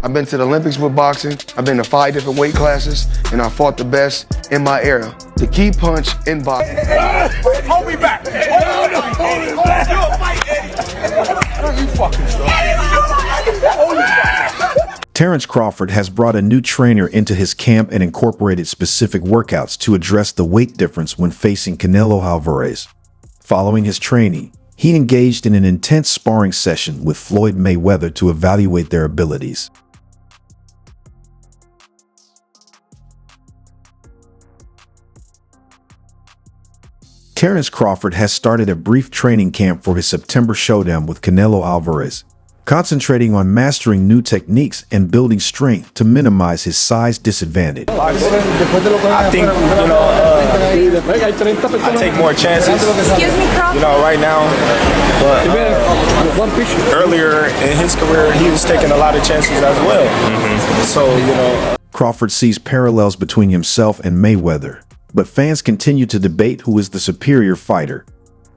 I've been to the Olympics with boxing. I've been to 5 different weight classes, and I fought the best in my era. The key punch in boxing. Hold me back. Hold me back. You're a fight, Eddie. You fucking Terence Crawford has brought a new trainer into his camp and incorporated specific workouts to address the weight difference when facing Canelo Alvarez. Following his training, he engaged in an intense sparring session with Floyd Mayweather to evaluate their abilities. Terence Crawford has started a brief training camp for his September showdown with Canelo Alvarez, concentrating on mastering new techniques and building strength to minimize his size disadvantage. I think, I take more chances, Excuse me, Crawford? right now. But earlier in his career, he was taking a lot of chances as well. So, Crawford sees parallels between himself and Mayweather, but fans continue to debate who is the superior fighter.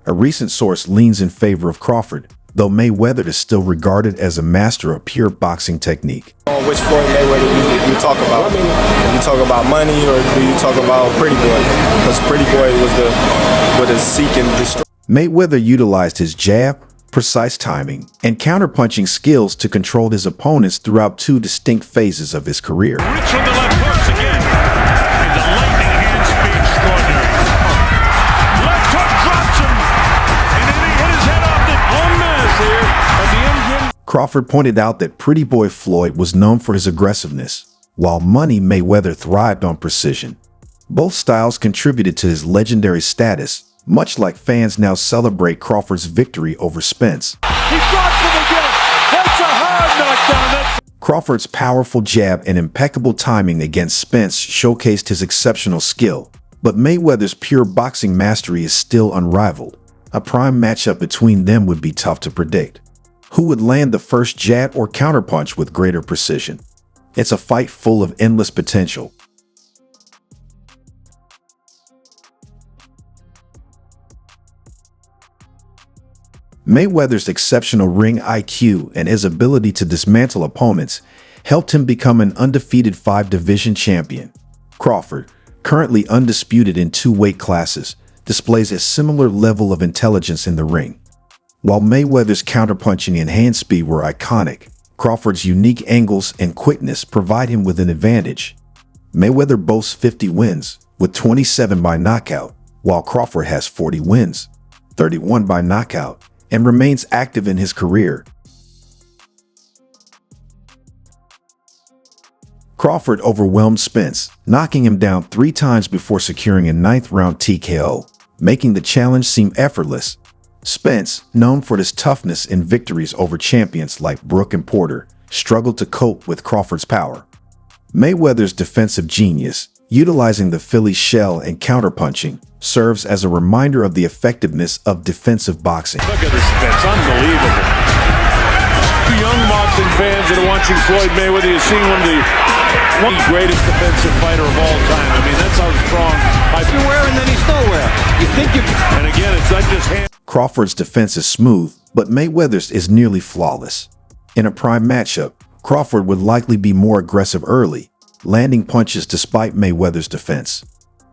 A recent source leans in favor of Crawford, though Mayweather is still regarded as a master of pure boxing technique. Which Floyd Mayweather you talk about? You talk about money, or do you talk about Pretty Boy? Because Pretty Boy was the seek and destroy. Mayweather utilized his jab, precise timing, and counterpunching skills to control his opponents throughout 2 distinct phases of his career. Rich from the left hooks again. And the lightning hand speed extraordinary. Left hook drops him. And then he hit his head off the unmatched here at the engine. Crawford pointed out that Pretty Boy Floyd was known for his aggressiveness, while Money Mayweather thrived on precision. Both styles contributed to his legendary status, much like fans now celebrate Crawford's victory over Spence. He drops him again. That's a hard knockdown. Crawford's powerful jab and impeccable timing against Spence showcased his exceptional skill, but Mayweather's pure boxing mastery is still unrivaled. A prime matchup between them would be tough to predict. Who would land the first jab or counterpunch with greater precision? It's a fight full of endless potential. Mayweather's exceptional ring IQ and his ability to dismantle opponents helped him become an undefeated 5-division champion. Crawford, currently undisputed in 2 weight classes, displays a similar level of intelligence in the ring. While Mayweather's counterpunching and hand speed were iconic, Crawford's unique angles and quickness provide him with an advantage. Mayweather boasts 50 wins, with 27 by knockout, while Crawford has 40 wins, 31 by knockout, and remains active in his career. Crawford overwhelmed Spence, knocking him down 3 times before securing a 9th-round TKO, making the challenge seem effortless. Spence, known for his toughness in victories over champions like Brook and Porter, struggled to cope with Crawford's power. Mayweather's defensive genius, utilizing the Philly shell and counterpunching, serves as a reminder of the effectiveness of defensive boxing. Look at this Spence, unbelievable. The young boxing fans that are watching Floyd Mayweather, you're seeing one of the greatest defensive fighter of all time. I mean, that's how strong. You're wearing, then he's still wearing. You think you can. And again, it's not just hand. Crawford's defense is smooth, but Mayweather's is nearly flawless. In a prime matchup, Crawford would likely be more aggressive early, landing punches despite Mayweather's defense.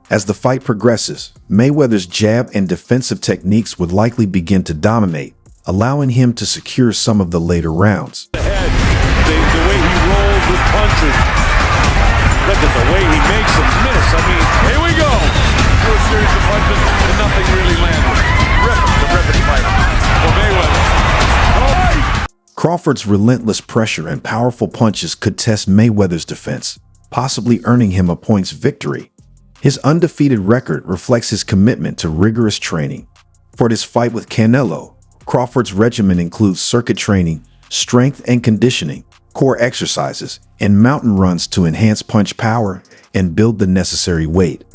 As the fight progresses, Mayweather's jab and defensive techniques would likely begin to dominate, allowing him to secure some of the later rounds. The head, the way he rolls with punches. Look at the way he makes them miss. I mean, here we go. Do a series of punches and nothing really landed. Terrific fighter for Mayweather. Oh. Crawford's relentless pressure and powerful punches could test Mayweather's defense, possibly earning him a points victory. His undefeated record reflects his commitment to rigorous training. For this fight with Canelo, Crawford's regimen includes circuit training, strength and conditioning, core exercises, and mountain runs to enhance punch power and build the necessary weight.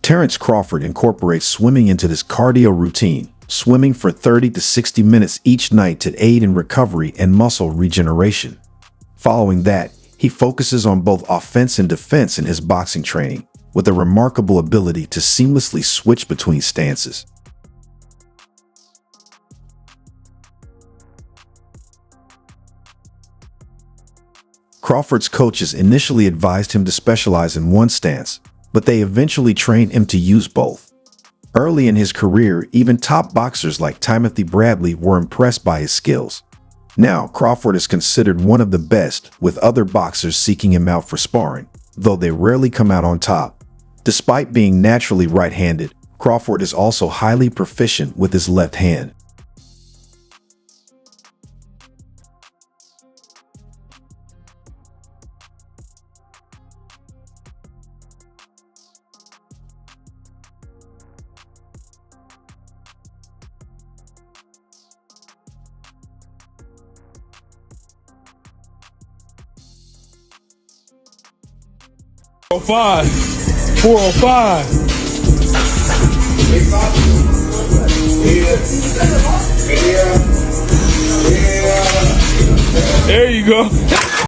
Terence Crawford incorporates swimming into his cardio routine, swimming for 30 to 60 minutes each night to aid in recovery and muscle regeneration. Following that, He focuses on both offense and defense in his boxing training, with a remarkable ability to seamlessly switch between stances. Crawford's coaches initially advised him to specialize in one stance, but they eventually trained him to use both. Early in his career, even top boxers like Timothy Bradley were impressed by his skills. Now, Crawford is considered one of the best, with other boxers seeking him out for sparring, though they rarely come out on top. Despite being naturally right-handed, Crawford is also highly proficient with his left hand. Oh, 405. There you go.